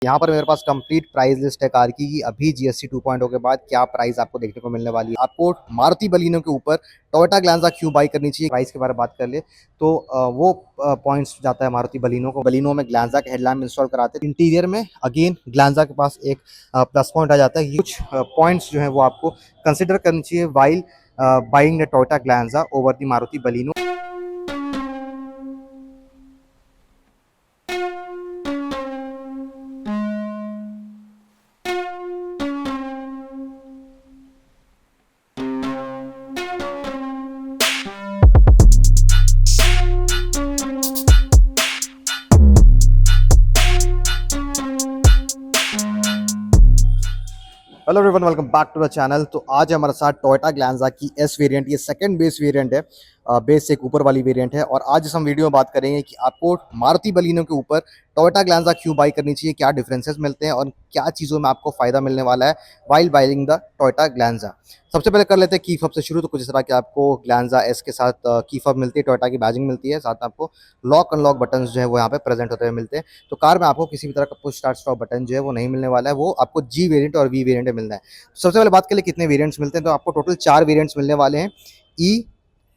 यहाँ पर मेरे पास कंप्लीट प्राइस लिस्ट है कार की कि अभी जीएसटी 2.0 के बाद क्या प्राइस आपको देखने को मिलने वाली है। आपको मारुति बलिनो के ऊपर टोयोटा ग्लांजा क्यों बाई करनी चाहिए, प्राइस के बारे में बात कर ले तो वो पॉइंट्स जाता है मारुति बलिनो को। बलिनो में ग्लांजा के हेडलैम्प इंस्टॉल कराते हैं। इंटीरियर में अगेन ग्लांजा के पास एक प्लस पॉइंट आ जाता है। कुछ पॉइंट्स जो है वो आपको कंसिडर करनी चाहिए while buying the Toyota Glanza over the Maruti Baleno. Hello everyone, welcome back to the channel. तो आज हमारे साथ टोयोटा ग्लांजा की एस वेरिएंट, ये सेकंड बेस वेरिएंट है, बेस से एक ऊपर वाली वेरिएंट है। और आज हम वीडियो में बात करेंगे कि आपको मारुति बलिनो के ऊपर टोयोटा ग्लांजा क्यों बाई करनी चाहिए, क्या डिफरेंसेस मिलते हैं और क्या चीज़ों में आपको फ़ायदा मिलने वाला है while buying the Toyota Glanza. सबसे पहले कर लेते हैं की फब से शुरू। तो कुछ इस तरह के आपको ग्लांजा एस के साथ की फब मिलती है, टोयोटा की बैजिंग मिलती है, साथ में आपको लॉक अनलॉक बटन जो है वो यहाँ पे प्रेजेंट होते हुए मिलते हैं। तो कार में आपको किसी भी तरह का पुश स्टार्ट स्टॉप बटन जो है वो नहीं मिलने वाला है, वो आपको जी वेरिएंट और वी वेरिएंट में मिलना है। सबसे पहले बात करें कितने वेरिएंट्स मिलते हैं, तो आपको टोटल 4 वेरिएंट्स मिलने वाले हैं, ई,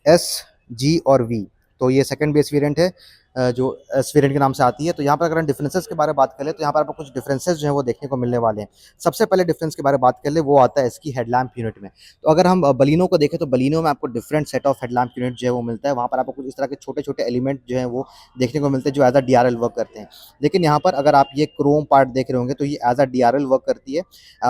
एस, जी और वी। तो ये सेकंड बेस वेरिएंट है जो एस वेरिएंट के नाम से आती है। तो यहाँ पर अगर हम डिफरेंसेस के बारे में बात करें तो यहाँ पर आपको कुछ डिफरेंसेस जो है वो देखने को मिलने वाले हैं। सबसे पहले डिफरेंस के बारे में बात कर ले, वो आता है इसकी हेडलैम्प यूनिट में। तो अगर हम बलिनो को देखें तो बलिनो में आपको different set of headlamp unit जो है वो मिलता है। वहाँ पर आपको कुछ इस तरह के छोटे छोटे एलिमेंट जो है वो देखने को मिलते हैं जो एज अ डीआरएल वर्क करते हैं। लेकिन यहाँ पर अगर आप ये क्रोम पार्ट देख रहे होंगे तो ये एज अ डीआरएल वर्क करती है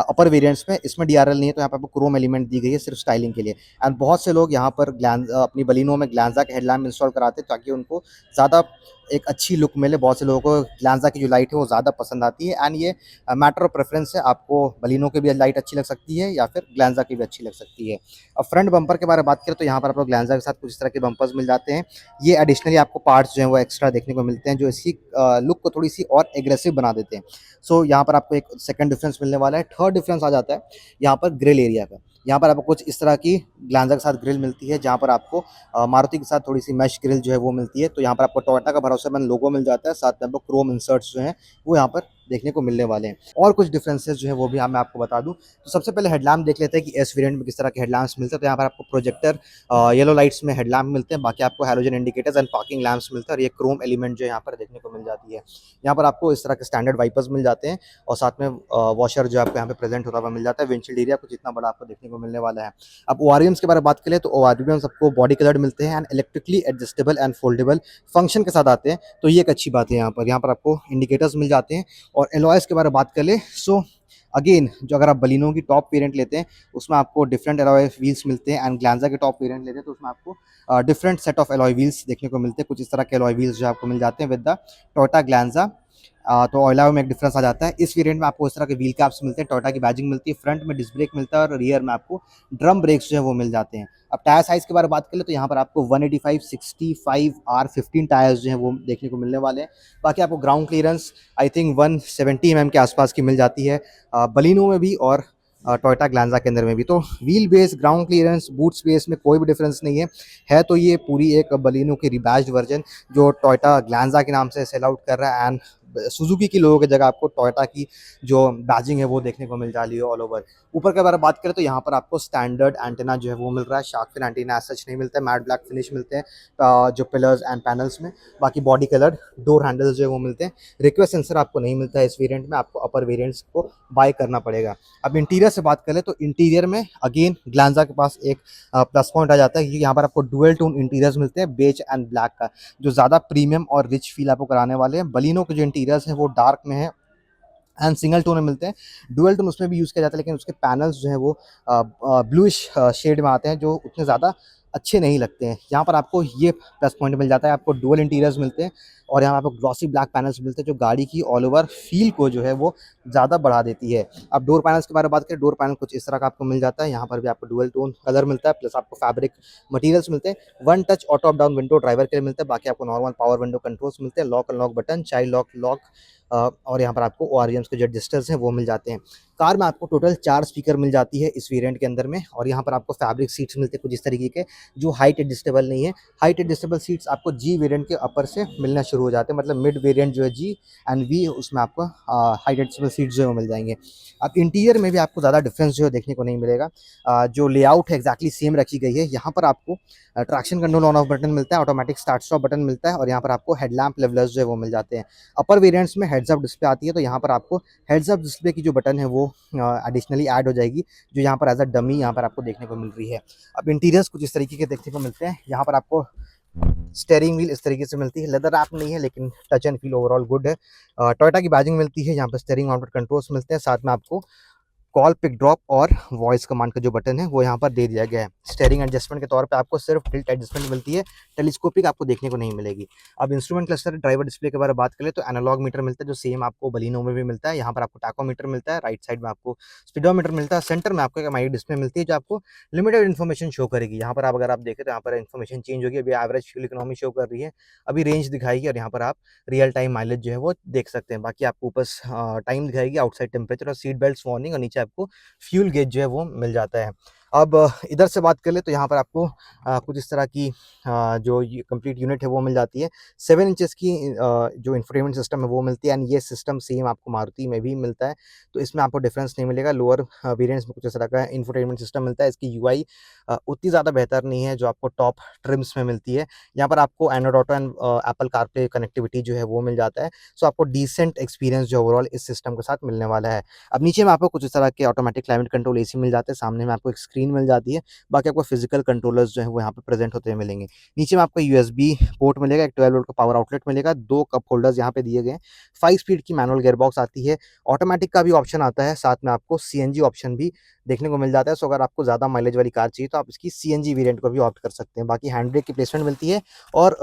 अपर वेरियंट्स में। इसमें डीआरएल नहीं है, तो यहाँ पर आपको क्रोम एलिमेंट दी गई है सिर्फ स्टाइलिंग के लिए। एंड बहुत से लोग यहाँ पर अपनी बलिनो में ग्लांजा के हेडलैम्प इंस्टॉल कराते हैं ताकि उनको ज़्यादा एक अच्छी लुक मिले। बहुत से लोगों को ग्लांजा की जो लाइट है वो ज़्यादा पसंद आती है। एंड ये मैटर ऑफ प्रेफरेंस है, आपको बलिनो की भी लाइट अच्छी लग सकती है या फिर ग्लांजा की भी अच्छी लग सकती है। अब फ्रंट बम्पर के बारे में बात करें तो यहाँ पर आपको ग्लांजा के साथ कुछ इस तरह के बम्पर्स मिल जाते हैं। ये एडिशनली आपको पार्ट्स जो हैं वो एक्स्ट्रा देखने को मिलते हैं जो इसकी लुक को थोड़ी सी और एग्रेसिव बना देते हैं। सो यहाँ पर आपको एक सेकंड डिफरेंस मिलने वाला है। थर्ड डिफरेंस आ जाता है यहाँ पर ग्रिल एरिया का। यहाँ पर आपको कुछ इस तरह की ग्लांजा के साथ ग्रिल मिलती है, जहाँ पर आपको मारुति के साथ थोड़ी सी मैश ग्रिल जो है वो मिलती है। तो यहाँ पर आपको टोयोटा का भरोसेमंद लोगो मिल जाता है, साथ में आपको क्रोम इंसर्ट्स जो हैं वो यहाँ पर देखने को मिलने वाले हैं। और कुछ डिफरेंसेस जो है वो भी मैं आपको बता दूं। तो सबसे पहले हेडलैम्प देख लेते हैं कि एस वेरिएंट में किस तरह के हेडलैम्प्स मिलते हैं। तो यहाँ पर आपको प्रोजेक्टर येलो लाइट्स में हेडलैम्प मिलते हैं, बाकी आपको halogen indicators and parking lamps मिलते हैं और ये क्रोम एलिमेंट जो यहाँ पर देखने को मिल जाती है। यहाँ पर आपको इस तरह के स्टैंडर्ड वाइपर्स मिल जाते हैं और साथ में वॉशर जो आपको यहाँ पे प्रेजेंट होता हुआ मिल जाता है। विंडशील्ड एरिया कुछ इतना बड़ा आपको देखने को मिलने वाला है। अब ओआरवीएम्स के बारे में बात करें तो ओआरवीएम्स आपको बॉडी कलर्ड मिलते हैं and electrically adjustable and foldable function के साथ आते हैं। तो ये एक अच्छी बात है। यहाँ पर आपको इंडिकेटर्स मिल जाते हैं। और एलॉयस के बारे में बात कर ले सो अगेन, जो अगर आप बलिनो की टॉप वेरिएंट लेते हैं उसमें आपको डिफरेंट एलॉय व्हील्स मिलते हैं एंड ग्लांजा के टॉप वेरिएंट लेते हैं तो उसमें आपको different set of alloy wheels देखने को मिलते हैं। कुछ इस तरह के एलॉय व्हील्स जो आपको मिल जाते हैं विद द टोयोटा ग्लांजा। तो ऑयला में एक डिफरेंस आ जाता है। इस वेरिएंट में आपको इस तरह के व्हील कैप्स मिलते हैं, टोयोटा की बैजिंग मिलती है, फ्रंट में डिस्क ब्रेक मिलता है और रियर में आपको ड्रम ब्रेक्स जो है वो मिल जाते हैं। अब टायर साइज के बारे में बात करें तो यहाँ पर आपको 185, 65 R15 टायर्स जो हैं वो देखने को मिलने वाले हैं। बाकी आपको ground clearance I think 170 mm के आसपास की मिल जाती है बलिनो में भी और टोयोटा ग्लांजा के अंदर में भी। तो wheel base, ground clearance, boot space में कोई भी डिफरेंस नहीं है तो ये पूरी एक बलिनो की रिबैज्ड वर्जन जो टोयोटा ग्लांजा के नाम से सेल आउट कर रहा है। एंड सुजुकी की लोगों की जगह आपको टोयोटा की जो बैजिंग है वो देखने को मिल जा रही है ऑल ओवर। ऊपर के बारे में बात करें तो यहाँ पर आपको स्टैंडर्ड एंटेना जो है वो मिल रहा है। शार्क फिन एंटेना सच नहीं मिलता है, मैट ब्लैक फिनिश मिलते हैं जो पिलर्स एंड पैनल्स में। बाकी बॉडी कलर डोर हैंडल्स जो है वो मिलते हैं। रिक्वेस्ट सेंसर आपको नहीं मिलता है इस वेरिएंट में, आपको अपर वेरिएंट्स को बाय करना पड़ेगा। अब इंटीरियर से बात करें तो इंटीरियर में अगेन ग्लांजा के पास एक प्लस पॉइंट आ जाता है कि यहाँ पर आपको डुअल टोन इंटीरियर्स मिलते हैं, बेज एंड ब्लैक का, जो ज़्यादा प्रीमियम और रिच फील आपको कराने वाले हैं। बलिनो के जो इंटीरियर्स हैं वो डार्क में है एंड सिंगल टोन में मिलते हैं। डुअल टोन उसमें भी यूज़ किया जाता है लेकिन उसके पैनल्स जो हैं वो ब्लूइश शेड में आते हैं जो उतने ज़्यादा अच्छे नहीं लगते हैं। यहाँ पर आपको ये प्लस पॉइंट मिल जाता है, आपको डुअल इंटीरियर्स मिलते हैं और यहाँ आपको ग्लॉसी ब्लैक पैनल्स मिलते हैं जो गाड़ी की ऑल ओवर फील को जो है वो ज़्यादा बढ़ा देती है। अब डोर पैनल्स के बारे में बात करें, डोर पैनल कुछ इस तरह का आपको मिल जाता है। यहाँ पर भी आपको डुअल टोन कलर मिलता है, प्लस आपको फैब्रिक मटेरियल्स मिलते हैं। One touch auto up down window driver के लिए मिलता है, बाकी आपको नॉर्मल पावर विंडो कंट्रोल्स मिलते हैं, lock unlock button, child lock, और यहाँ पर आपको ORMs के जो एडजस्टर्स हैं वो मिल जाते हैं। कार में आपको टोटल 4 स्पीकर मिल जाती है इस वेरिएंट के अंदर में, और यहाँ पर आपको फैब्रिक सीट्स मिलते हैं कुछ इस तरीके के, जो हाइट एडजस्टेबल नहीं है। हाइट एडजस्टेबल सीट्स आपको जी वेरिएंट के अपर से मिलना शुरू हो जाते हैं, मतलब मिड वेरिएंट जो है जी एंड वी, उसमें आपको हाइट एडजस्टेबल सीट्स जो है वो मिल जाएंगे। अब इंटीरियर में भी आपको ज़्यादा डिफरेंस जो है देखने को नहीं मिलेगा। जो लेआउट है एक्जैक्टली सेम रखी गई है। यहाँ पर आपको traction control on off button मिलता है, ऑटोमेटिक स्टार्ट स्टॉप बटन मिलता है, और यहाँ पर आपको हेडलैम्प लेवलर्स जो है वो मिल जाते हैं। अपर वेरिएंट्स में हेड्स अप डिस्प्ले आती है, तो यहाँ पर आपको हेड्स अप डिस्प्ले की जो बटन है वो एडिशनली ऐड हो जाएगी, जो यहाँ पर एज अ डमी यहाँ पर आपको देखने को मिल रही है। अब इंटीरियर्स कुछ इस तरीके के देखने को मिलते हैं। यहाँ पर आपको स्टेयरिंग व्हील इस तरीके से मिलती है, लेदर रैप नहीं है लेकिन touch and feel overall good है। टोयोटा की बैजिंग मिलती है, यहाँ पर स्टेयरिंग माउंटेड कंट्रोल्स मिलते हैं, साथ में आपको कॉल पिक ड्रॉप और वॉइस कमांड का जो बटन है वो यहाँ पर दे दिया गया है। स्टीयरिंग एडजस्टमेंट के तौर पे आपको सिर्फ टिल्ट एडजस्टमेंट मिलती है, टेलीस्कोपिक आपको देखने को नहीं मिलेगी। अब इंस्ट्रूमेंट क्लस्टर ड्राइवर डिस्प्ले के बारे में बात करें तो एनालॉग मीटर मिलता है, जो सेम आपको बलिनो में भी मिलता है। यहाँ पर आपको टैकोमीटर मिलता है, राइट साइड में आपको स्पीडोमीटर मिलता है, सेंटर में आपको एक एमआईडी डिस्प्ले मिलती है जो आपको लिमिटेड इन्फॉर्मेशन शो करेगी। यहाँ पर आप अगर आप देखें तो यहाँ पर इन्फॉर्मेशन चेंज होगी। अभी एवरेज फ्यूल इकोनॉमी शो कर रही है, अभी रेंज दिखाएगी, और यहाँ पर आप रियल टाइम माइलेज जो है वो देख सकते हैं। बाकी आपको ऊपर टाइम दिखाएगी, आउटसाइड टेम्परेचर और सीट बेल्ट वार्निंग, और नीचे आपको फ्यूल गेज जो है वो मिल जाता है। अब इधर से बात कर ले तो यहाँ पर आपको कुछ इस तरह की जो कंप्लीट यूनिट है वो मिल जाती है। 7 इंचेस की जो इंफोटेनमेंट सिस्टम है वो मिलती है, एंड ये सिस्टम सेम आपको मारुति में भी मिलता है, तो इसमें आपको डिफरेंस नहीं मिलेगा। लोअर वेरिएंट्स में कुछ इस तरह का इंफोटेनमेंट सिस्टम मिलता है। इसकी यूआई उतनी ज़्यादा बेहतर नहीं है जो आपको टॉप ट्रिम्स में मिलती है। यहाँ पर आपको Android auto and Apple CarPlay connectivity जो है वो मिल जाता है, सो आपको डिसेंट एक्सपीरियंस जो ओवरऑल इस सिस्टम के साथ मिलने वाला है। अब नीचे में आपको कुछ इस तरह के ऑटोमेटिक क्लाइमेट कंट्रोल एसी मिल जाते हैं, सामने में आपको एक स्क्रीन मिल जाती है, बाकी आपको फिजिकल कंट्रोलर्स जो है वो यहाँ पे प्रेजेंट होते हुए मिलेंगे। नीचे में आपको यूएसबी पोर्ट मिलेगा, एक 12 वोल्ट का पावर आउटलेट मिलेगा, 2 कप होल्डर्स यहाँ पे दिए गए हैं, 5 स्पीड की मैनुअल गियरबॉक्स आती है, ऑटोमेटिक का भी ऑप्शन आता है, साथ में आपको सीएनजी ऑप्शन भी देखने को मिल जाता है। सो अगर आपको ज़्यादा माइलेज वाली कार चाहिए तो आप इसकी सीएनजी वेरिएंट को भी ऑप्ट कर सकते हैं। बाकी हैंड ब्रेक की प्लेसमेंट मिलती है, और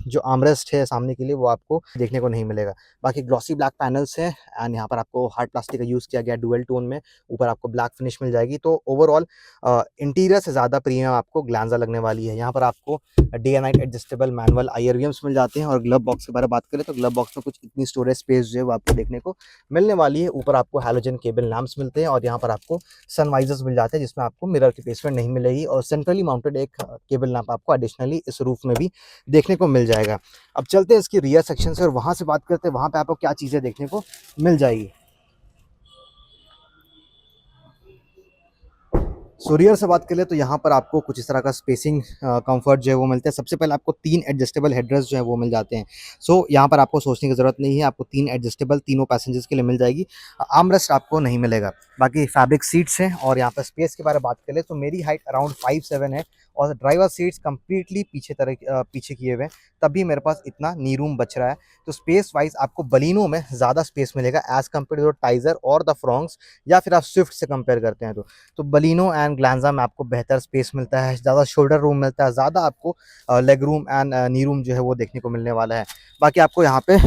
जो आर्मरेस्ट है सामने के लिए वो आपको देखने को नहीं मिलेगा। बाकी ग्लॉसी ब्लैक पैनल्स है, एंड यहाँ पर आपको हार्ड प्लास्टिक का यूज़ किया गया डुअल टोन में, ऊपर आपको ब्लैक फिनिश मिल जाएगी। तो ओवरऑल इंटीरियर से ज़्यादा प्रीमियम आपको ग्लैंजा लगने वाली है। यहाँ पर आपको day and night adjustable manual IRVMs मिल जाते हैं, और ग्लव बॉक्स के बारे में बात करें तो ग्लव बॉक्स में कुछ इतनी स्टोरेज स्पेस जो है वो आपको देखने को मिलने वाली है। ऊपर आपको हैलोजन केबल लैंप्स मिलते हैं, और यहाँ पर आपको सनवाइजर्स मिल जाते हैं जिसमें आपको मिरर की प्लेसमेंट नहीं मिलेगी, और सेंट्रली माउंटेड एक केबल लैंप आपको एडिशनली इस रूफ में भी देखने को मिल जाएगा। अब चलते हैं इसकी रियर सेक्शन से और वहाँ से बात करते हैं वहाँ पे आपको क्या चीज़ें देखने को मिल जाएगी। सो रियर से बात करें तो यहाँ पर आपको कुछ इस तरह का स्पेसिंग कंफर्ट जो है वो मिलता है। सबसे पहले आपको 3 एडजस्टेबल हेडरेस्ट जो है वो मिल जाते हैं। सो यहाँ पर आपको सोचने की ज़रूरत नहीं है, आपको 3 एडजस्टेबल तीनों पैसेंजर्स के लिए मिल जाएगी। आर्मरेस्ट आपको नहीं मिलेगा। बाकी फैब्रिक सीट्स हैं, और यहाँ पर स्पेस के बारे में बात करें तो मेरी हाइट अराउंड 5'7" है, और ड्राइवर सीट्स कम्प्लीटली पीछे किए हुए हैं, तब भी मेरे पास इतना नी रूम बच रहा है। तो स्पेस वाइज आपको बलिनो में ज़्यादा स्पेस मिलेगा एज़ कम्पेयर टू टाइजर और द फ्रॉन्क्स, या फिर आप स्विफ्ट से कंपेयर करते हैं तो बलिनो एंड ग्लैंजा में आपको बेहतर स्पेस मिलता है, ज़्यादा शोल्डर रूम मिलता है, ज़्यादा आपको leg room and knee room जो है वो देखने को मिलने वाला है। बाकी आपको यहाँ पे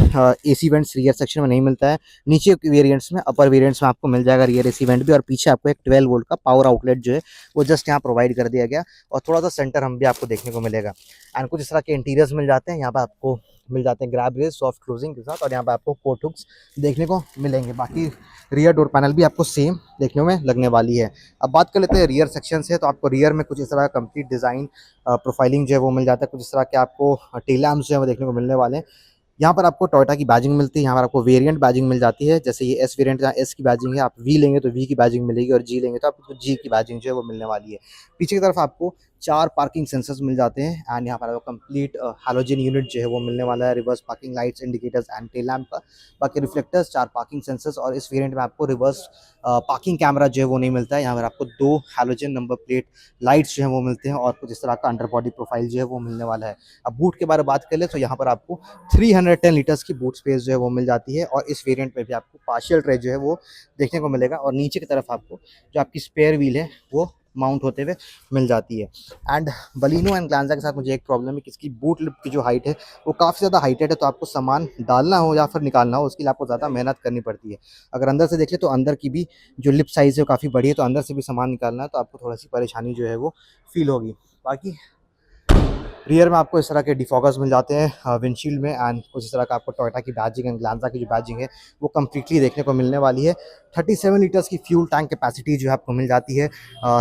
AC वेंट्स रियर सेक्शन में नहीं मिलता है। नीचे वेरिएंट्स में, अपर वेरिएंट्स में आपको मिल जाएगा रियर AC वेंट भी, और पीछे आपको एक 12 वोल्ट का पावर आउटलेट जो है वो जस्ट यहाँ प्रोवाइड कर दिया गया, और थोड़ा सा सेंटर हम भी आपको देखने को मिलेगा। एंड कुछ इस तरह के इंटीरियर्स मिल जाते हैं। यहाँ पर आपको मिल जाते हैं ग्रैब रेस सॉफ्ट क्लोजिंग के साथ, और यहाँ पे आपको कोट हुक्स देखने को मिलेंगे। बाकी रियर डोर पैनल भी आपको सेम देखने में लगने वाली है। अब बात कर लेते हैं रियर सेक्शन से, तो आपको रियर में कुछ इस तरह का कंप्लीट डिज़ाइन प्रोफाइलिंग जो है वो मिल जाता है। कुछ इस तरह के आपको टेल लैम्प्स जो है वो देखने को मिलने वाले हैं। यहाँ पर आपको टोयोटा की बैजिंग मिलती है, यहाँ पर आपको वेरिएंट बैजिंग मिल जाती है। जैसे ये एस वेरिएंट, जहाँ एस की बैजिंग है, आप वी लेंगे तो वी की बैजिंग मिलेगी, और जी लेंगे तो आपको जी की बैजिंग जो है वो मिलने वाली है। पीछे की तरफ आपको 4 पार्किंग सेंसर्स मिल जाते हैं, एंड यहाँ पर आपको कंप्लीट हैलोजन यूनिट जो है वो मिलने वाला है, reverse parking lights, indicators and tail lamp का। बाकी रिफ्लेक्टर्स, 4 पार्किंग सेंसर्स, और इस वेरिएंट में आपको रिवर्स पार्किंग कैमरा जो है वो नहीं मिलता है। यहाँ पर आपको 2 हैलोजन नंबर प्लेट लाइट्स जो है वो मिलते हैं, और कुछ इस तरह का अंडर बॉडी प्रोफाइल जो है वो मिलने वाला है। अब बूट के बारे में बात कर ले तो यहाँ पर आपको 310 लीटर्स की बूट स्पेस जो है वो मिल जाती है, और इस वेरिएंट में भी आपको पार्शियल ट्रे जो है वो देखने को मिलेगा, और नीचे की तरफ आपको जो आपकी स्पेयर व्हील है वो माउंट होते हुए मिल जाती है। एंड बलिनो एंड ग्लैंजा के साथ मुझे एक प्रॉब्लम है कि इसकी बूट लिप की जो हाइट है वो काफ़ी ज़्यादा हाइटेड है, तो आपको सामान डालना हो या फिर निकालना हो उसके लिए आपको ज़्यादा मेहनत करनी पड़ती है। अगर अंदर से देखें तो अंदर की भी जो लिप साइज़ है वो काफ़ी बड़ी है, तो अंदर से भी सामान निकालना है तो आपको थोड़ी सी परेशानी जो है वो फील होगी। बाकी रियर में आपको इस तरह के डिफॉगर्स मिल जाते हैं विंडशील्ड में, एंड कुछ इस तरह का आपको टोयोटा की बैजिंग एंड ग्लांजा की जो बैजिंग है वो कम्प्लीटली देखने को मिलने वाली है। 37 लीटर्स की फ्यूल टैंक कैपेसिटी जो है आपको मिल जाती है,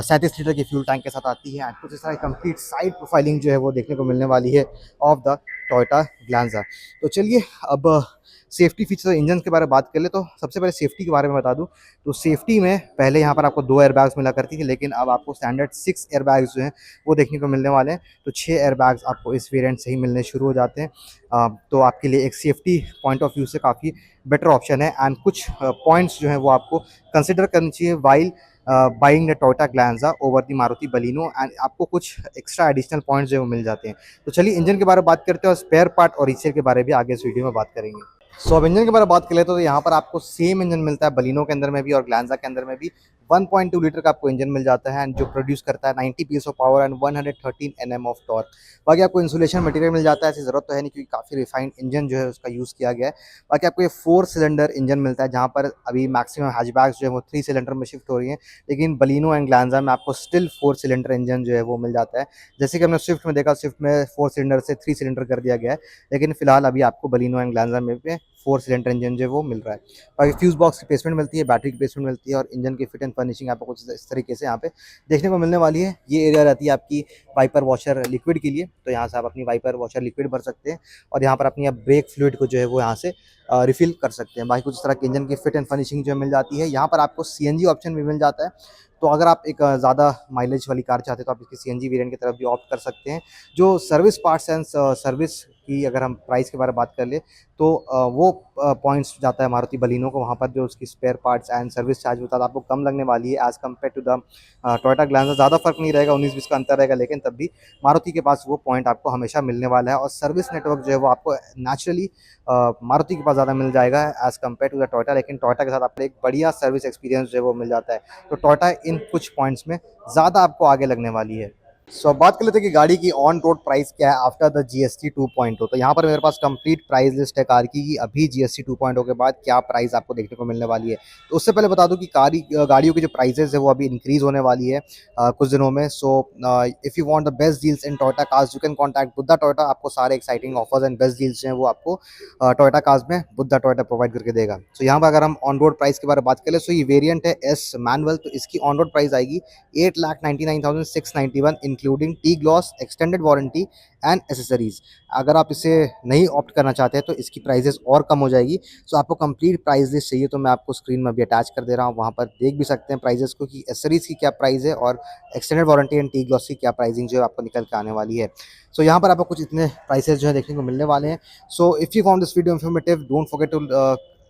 37 लीटर की फ्यूल टैंक के साथ आती है, एंड कुछ इस तरह की कंप्लीट साइड प्रोफाइलिंग जो है वो देखने को मिलने वाली है ऑफ द टोयोटा ग्लांजा। तो चलिए अब सेफ्टी फीचर इंजन के बारे में बात कर ले। तो सबसे पहले सेफ्टी के बारे में बता दूं तो सेफ्टी में पहले यहाँ पर आपको 2 एयरबैग्स मिला करती थी, लेकिन अब आपको स्टैंडर्ड 6 एयरबैग्स जो हैं वो देखने को मिलने वाले हैं। तो 6 एयरबैग्स आपको इस वेरिएंट से ही मिलने शुरू हो जाते हैं। तो आपके लिए एक सेफ्टी पॉइंट ऑफ व्यू से काफ़ी बेटर ऑप्शन है, एंड कुछ पॉइंट्स जो हैं वो आपको कंसिडर करनी चाहिए while buying the Toyota Glanza over the Maruti Baleno, and आपको कुछ एक्स्ट्रा एडिशनल पॉइंट्स जो है वो मिल जाते हैं। तो चलिए इंजन के बारे में बात करते हैं और स्पेयर पार्ट और रीसेल के बारे में भी आगे इस वीडियो में बात करेंगे। सो अब इंजन के बारे में बात कर लेते हैं तो यहाँ पर आपको सेम इंजन मिलता है बलिनो के अंदर में भी और ग्लांजा के अंदर में भी। 1.2 लीटर का आपको इंजन मिल जाता है, एंड जो प्रोड्यूस करता है 90 PS of power and 113 NM of torque. बाकी आपको इंसुलेशन मटेरियल मिल जाता है, ऐसी ज़रूरत तो है नहीं क्योंकि काफ़ी रिफाइंड इंजन जो है उसका यूज़ किया गया है। बाकी आपको ये 4 सिलेंडर इंजन मिलता है, जहाँ पर अभी मैक्सिमम हैचबैक्स जो है वो 3 सिलेंडर में शिफ्ट हो रही हैं, लेकिन बलिनो एंड ग्लांजा में आपको स्टिल 4 सिलेंडर इंजन जो है वो मिल जाता है। जैसे कि हमने स्विफ्ट में देखा, स्विफ्ट में 4 सिलेंडर से 3 सिलेंडर कर दिया गया है, लेकिन फिलहाल अभी आपको बलिनो एंड ग्लांजा में 4 सिलेंडर इंजन जो है वो मिल रहा है। बाकी फ्यूज़ बॉक्स की प्लेसमेंट मिलती है, बैटरी की प्लेसमेंट मिलती है, और इंजन की फिट एंड फर्निशिंग आपको कुछ इस तरीके से यहाँ पे देखने को मिलने वाली है। ये एरिया रहती है आपकी वाइपर वॉशर लिक्विड के लिए, तो यहाँ से आप अपनी वाइपर वॉशर लिक्विड भर सकते हैं और यहाँ पर अपनी आप ब्रेक फ्लूइड को जो है वो यहाँ से रिफिल कर सकते हैं। बाकी कुछ इस तरह की इंजन की फिट एंड फर्निशिंग जो है मिल जाती है। यहाँ पर आपको सीएनजी ऑप्शन भी मिल जाता है, तो अगर आप एक ज़्यादा माइलेज वाली कार चाहते हैं तो आप इसकी सीएनजी वेरिएंट की तरफ भी ऑप्ट कर सकते हैं। जो सर्विस पार्ट्स एंड सर्विस की अगर हम प्राइस के बारे में बात कर ले तो वो पॉइंट्स जाता है मारुति बलिनो को, वहाँ पर जो उसकी spare parts and service charge होता है आपको कम लगने वाली है as compare to the Toyota Glanza. ज़्यादा फर्क नहीं रहेगा, 19-20 का अंतर रहेगा, लेकिन तब भी मारुति के पास वो पॉइंट आपको हमेशा मिलने वाला है, और सर्विस नेटवर्क जो है वो आपको नेचुरली मारुति के पास ज़्यादा मिल जाएगा as compare to the Toyota. लेकिन टोयोटा के साथ आपको एक बढ़िया सर्विस एक्सपीरियंस जो है वो मिल जाता है, तो टोयोटा इन कुछ पॉइंट्स में ज़्यादा आपको आगे लगने वाली है। सो अब बात कर लेते हैं कि गाड़ी की ऑन रोड प्राइस क्या है आफ्टर द जीएसटी 2.0। तो यहाँ पर मेरे पास कंप्लीट प्राइस लिस्ट है कार की कि अभी जीएसटी 2.0 के बाद क्या प्राइस आपको देखने को मिलने वाली है। तो उससे पहले बता दूं कि गाड़ियों की जो प्राइसेस है वो अभी इंक्रीज होने वाली है कुछ दिनों में। सो if you want the best deals in Toyota cars you can contact Buddha Toyota. आपको सारे exciting offers and best deals हैं वो आपको टोयोटा कार्स में बुद्धा टोयोटा प्रोवाइड करके देगा। सो यहाँ पर अगर हम ऑन रोड प्राइस के बारे में बात करें, सो ये वेरियंट है एस मैनुअल, तो इसकी ऑन रोड प्राइस आएगी 8,99,691 including T gloss, extended warranty and accessories. अगर आप इसे नहीं ऑप्ट करना चाहते हैं तो इसकी प्राइजेस और कम हो जाएगी। सो आपको कंप्लीट प्राइस लिस्ट चाहिए तो मैं आपको स्क्रीन में अभी अटैच कर दे रहा हूँ, वहाँ पर देख भी सकते हैं प्राइजेस को कि एसेसरीज की क्या प्राइस है और extended warranty and T gloss की क्या प्राइसिंग जो है आपको निकल के आने वाली है। सो यहाँ पर आपको कुछ इतने प्राइसेस जो है देखने को मिलने वाले हैं। So if you found this video informative don't forget to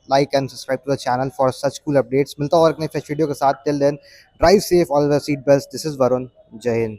like and subscribe to the channel for such cool updates। मिलता हूँ और एक नई फ्रेश वीडियो के साथ। Till then drive safe, all the seat belt. This is Varun, जय हिंद।